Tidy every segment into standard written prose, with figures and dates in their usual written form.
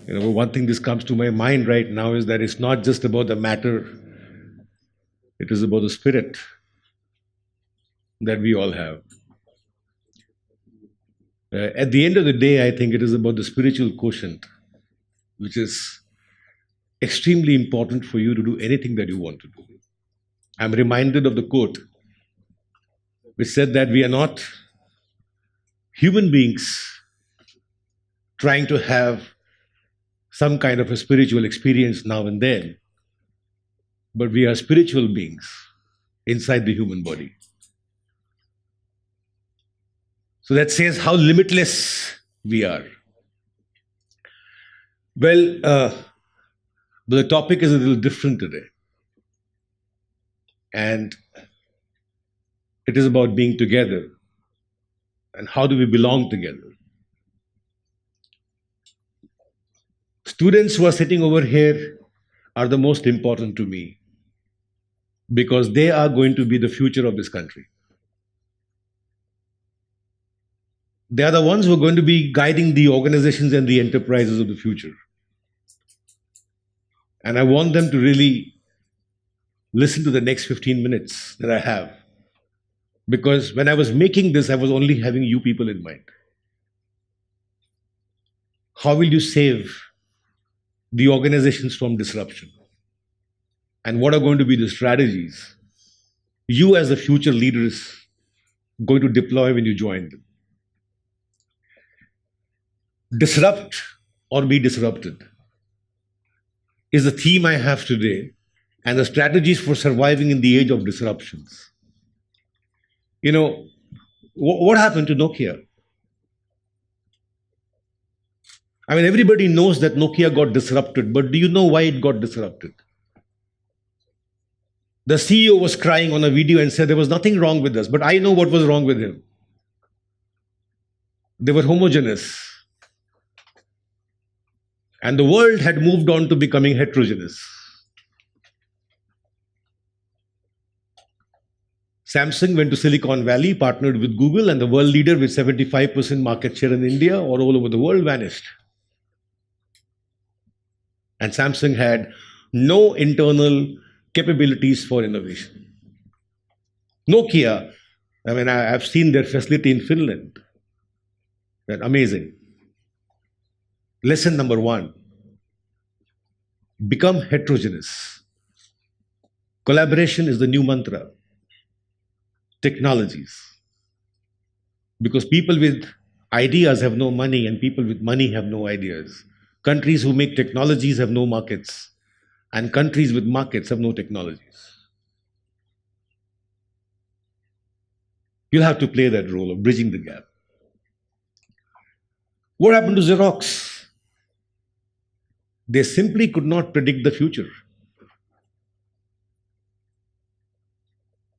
One thing this comes to my mind right now is that it's not just about the matter, it is about the spirit that we all have. At the end of the day, I think it is about the spiritual quotient, which is extremely important for you to do anything that you want to do. I'm reminded of the quote which said that we are not human beings trying to have some kind of a spiritual experience now and then, but we are spiritual beings inside the human body. So that says how limitless we are. Well, but the topic is a little different today. And it is about being together. And how do we belong together? Students who are sitting over here are the most important to me because they are going to be the future of this country. They are the ones who are going to be guiding the organizations and the enterprises of the future. And I want them to really listen to the next 15 minutes that I have. Because when I was making this, I was only having you people in mind. How will you save the organizations from disruption? And what are going to be the strategies you as the future leaders going to deploy when you join them? Disrupt or be disrupted is the theme I have today, and the strategies for surviving in the age of disruptions. What happened to Nokia? I mean, everybody knows that Nokia got disrupted, but do you know why it got disrupted? The CEO was crying on a video and said there was nothing wrong with us, but I know what was wrong with him. They were homogeneous. And the world had moved on to becoming heterogeneous. Samsung went to Silicon Valley, partnered with Google, and the world leader with 75% market share in India or all over the world vanished. And Samsung had no internal capabilities for innovation. Nokia, I've seen their facility in Finland. They're amazing. Lesson number 1, become heterogeneous. Collaboration is the new mantra. Technologies. Because people with ideas have no money and people with money have no ideas. Countries who make technologies have no markets, and countries with markets have no technologies. You'll have to play that role of bridging the gap. What happened to Xerox? They simply could not predict the future.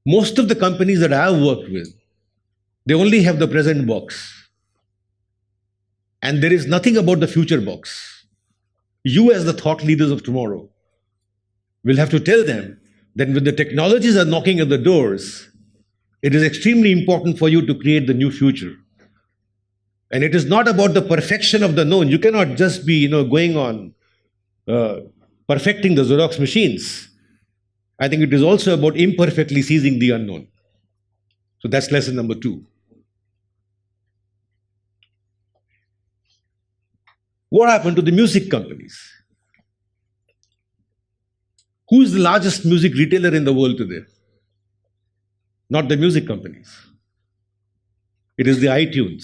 Most of the companies that I've worked with, they only have the present box. And there is nothing about the future box. You as the thought leaders of tomorrow will have to tell them that when the technologies are knocking at the doors, it is extremely important for you to create the new future. And it is not about the perfection of the known. You cannot just be going on perfecting the Xerox machines. I think it is also about imperfectly seizing the unknown. So that's lesson number 2. What happened to the music companies? Who is the largest music retailer in the world today? Not the music companies. It is the iTunes.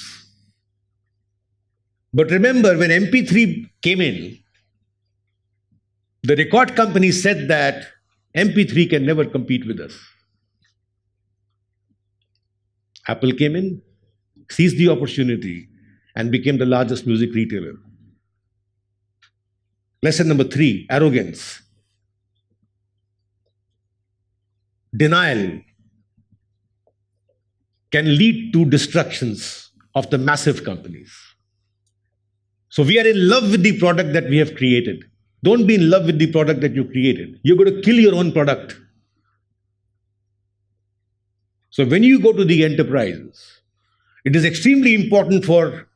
But remember, when MP3 came in, the record company said that MP3 can never compete with us. Apple came in, seized the opportunity, and became the largest music retailer. Lesson number 3, arrogance. Denial can lead to destructions of the massive companies. So we are in love with the product that we have created. Don't be in love with the product that you created. You're going to kill your own product. So when you go to the enterprises, it is extremely important for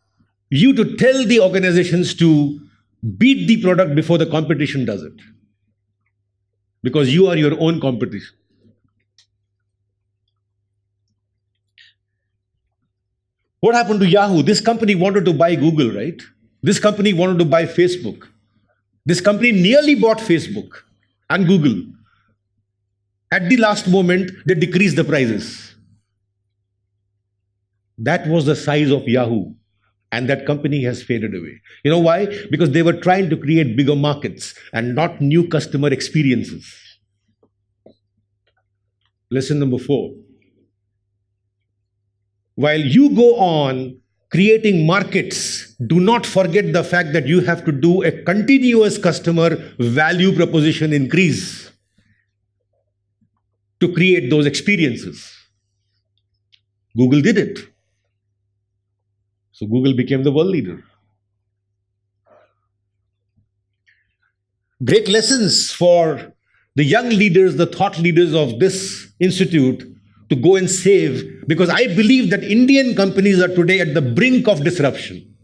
you to tell the organizations to Beat the product before the competition does it, because you are your own competition. What happened to Yahoo? This company wanted to buy Google, right? This company wanted to buy Facebook. This company nearly bought Facebook and Google. At the last moment, they decreased the prices. That was the size of Yahoo. And that company has faded away. You know why? Because they were trying to create bigger markets and not new customer experiences. Lesson number 4. While you go on creating markets, do not forget the fact that you have to do a continuous customer value proposition increase to create those experiences. Google did it. So Google became the world leader. Great lessons for the young leaders, the thought leaders of this institute to go and save, because I believe that Indian companies are today at the brink of disruption.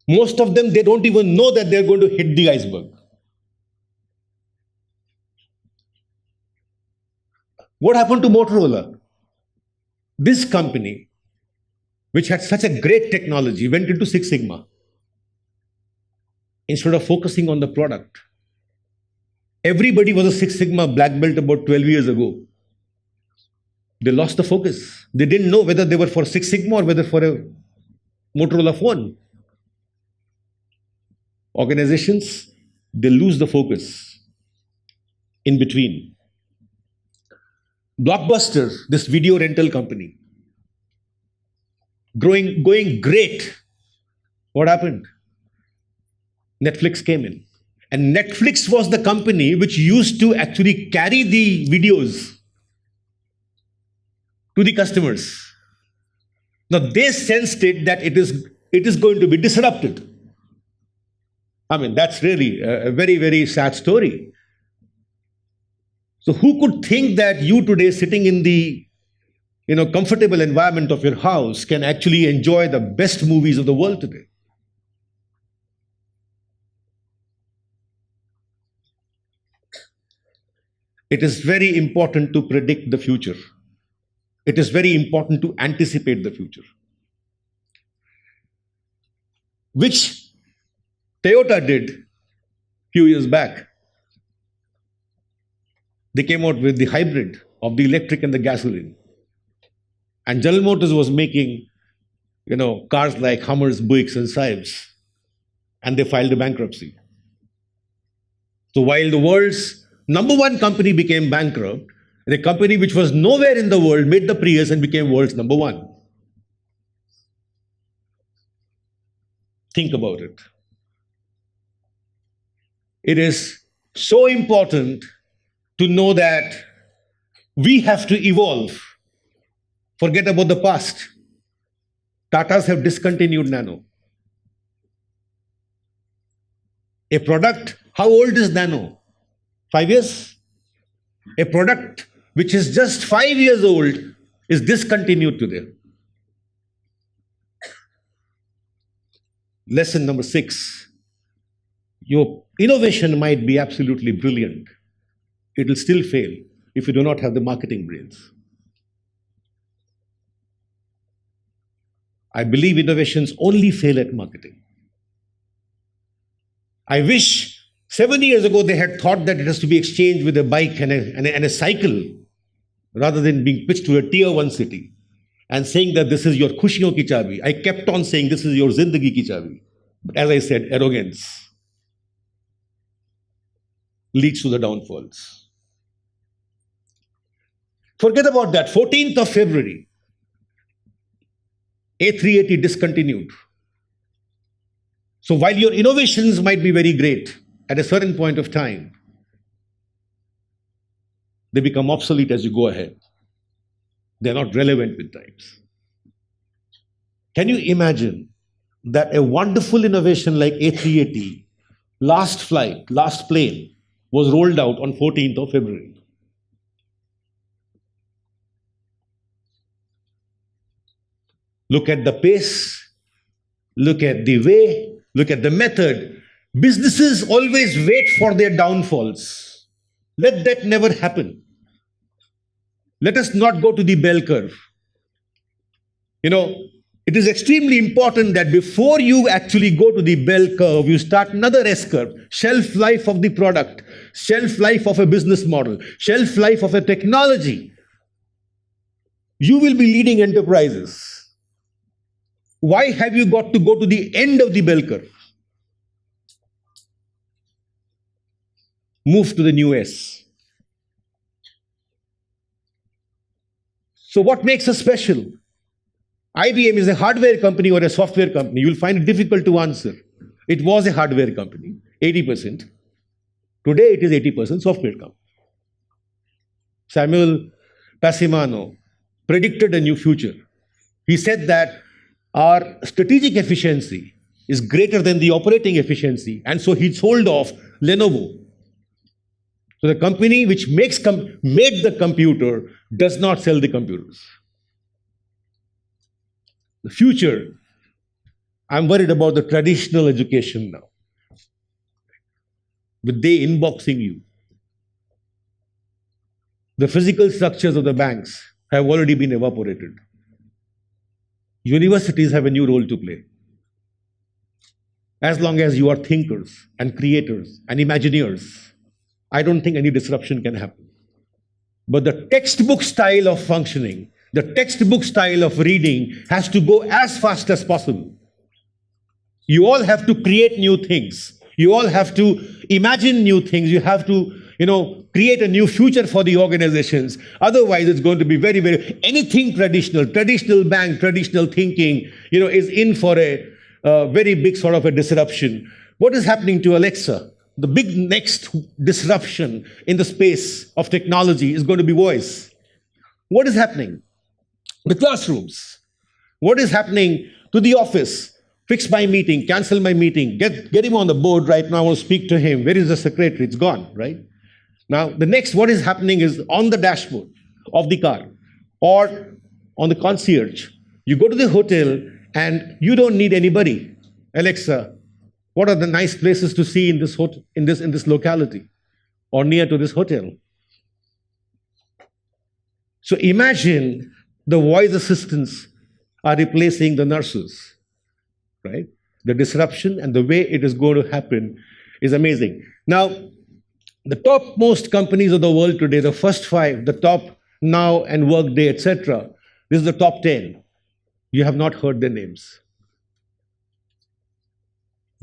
Most of them, they don't even know that they're going to hit the iceberg. What happened to Motorola? This company, which had such a great technology, went into Six Sigma instead of focusing on the product. Everybody was a Six Sigma black belt about 12 years ago. They lost the focus. They didn't know whether they were for Six Sigma or whether for a Motorola phone. Organizations, they lose the focus in between. Blockbuster, this video rental company, going great. What happened? Netflix came in. And Netflix was the company which used to actually carry the videos to the customers. Now they sensed it that it is going to be disrupted. I mean, that's really a very, very sad story. So who could think that you today sitting in the comfortable environment of your house can actually enjoy the best movies of the world today? It is very important to predict the future. It is very important to anticipate the future, which Toyota did a few years back. They came out with the hybrid of the electric and the gasoline. And General Motors was making, cars like Hummers, Buicks, and Saibs. And they filed a bankruptcy. So while the world's number one company became bankrupt, the company which was nowhere in the world made the Prius and became world's number one. Think about it. It is so important to know that we have to evolve. Forget about the past. Tatas have discontinued Nano. A product, how old is Nano? 5 years? A product which is just 5 years old is discontinued today. Lesson number 6. Your innovation might be absolutely brilliant. It will still fail if you do not have the marketing brains. I believe innovations only fail at marketing. I wish 7 years ago they had thought that it has to be exchanged with a bike and a cycle, rather than being pitched to a tier 1 city and saying that this is your khushiyon ki chabi. I kept on saying this is your zindagi ki chabi. But as I said, arrogance leads to the downfalls. Forget about that. 14th of February, A380 discontinued. So while your innovations might be very great, at a certain point of time, they become obsolete as you go ahead. They're not relevant with times. Can you imagine that a wonderful innovation like A380, last flight, last plane, was rolled out on 14th of February? Look at the pace, look at the way, Look at the method. Businesses always wait for their downfalls. Let that never happen. Let us not go to the bell curve. You know, it is extremely important that before you actually go to the bell curve, you start another S curve. Shelf life of the product, shelf life of a business model, shelf life of a technology. You will be leading enterprises. Why have you got to go to the end of the bell curve? Move to the new S. So what makes us special? IBM is a hardware company or a software company. You'll find it difficult to answer. It was a hardware company, 80%. Today it is 80% software company. Samuel Passimano predicted a new future. He said that our strategic efficiency is greater than the operating efficiency, and so he sold off Lenovo. So the company which made the computer does not sell the computers. The future, I'm worried about the traditional education now. With they inboxing you. The physical structures of the banks have already been evaporated. Universities have a new role to play. As long as you are thinkers and creators and imagineers, I don't think any disruption can happen. But the textbook style of functioning, the textbook style of reading has to go as fast as possible. You all have to create new things. You all have to imagine new things. You have to, create a new future for the organizations. Otherwise, it's going to be very, very, anything traditional bank, traditional thinking, is in for a very big sort of a disruption. What is happening to Alexa? The big next disruption in the space of technology is going to be voice. What is happening? The classrooms. What is happening to the office? Fix my meeting, cancel my meeting, get him on the board right now, I want to speak to him. Where is the secretary? It's gone, right? Now, the next, what is happening is on the dashboard of the car or on the concierge. You go to the hotel and you don't need anybody. Alexa, what are the nice places to see in this locality or near to this hotel? So imagine the voice assistants are replacing the nurses, right? The disruption and the way it is going to happen is amazing. Now, the topmost companies of the world today, the first 5, the top Now and Workday, etc., this is the top 10. You have not heard their names.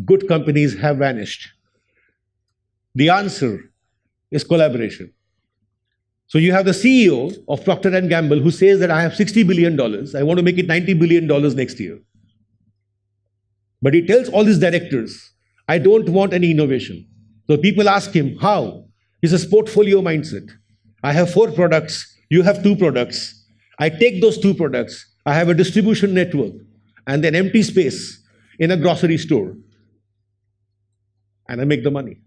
Good companies have vanished. The answer is collaboration. So you have the CEO of Procter & Gamble who says that I have $60 billion. I want to make it $90 billion next year. But he tells all his directors, I don't want any innovation. So people ask him, how? He says, portfolio mindset. I have 4 products, you have 2 products. I take those 2 products, I have a distribution network and an empty space in a grocery store. And I make the money.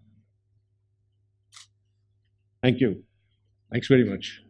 Thank you. Thanks very much.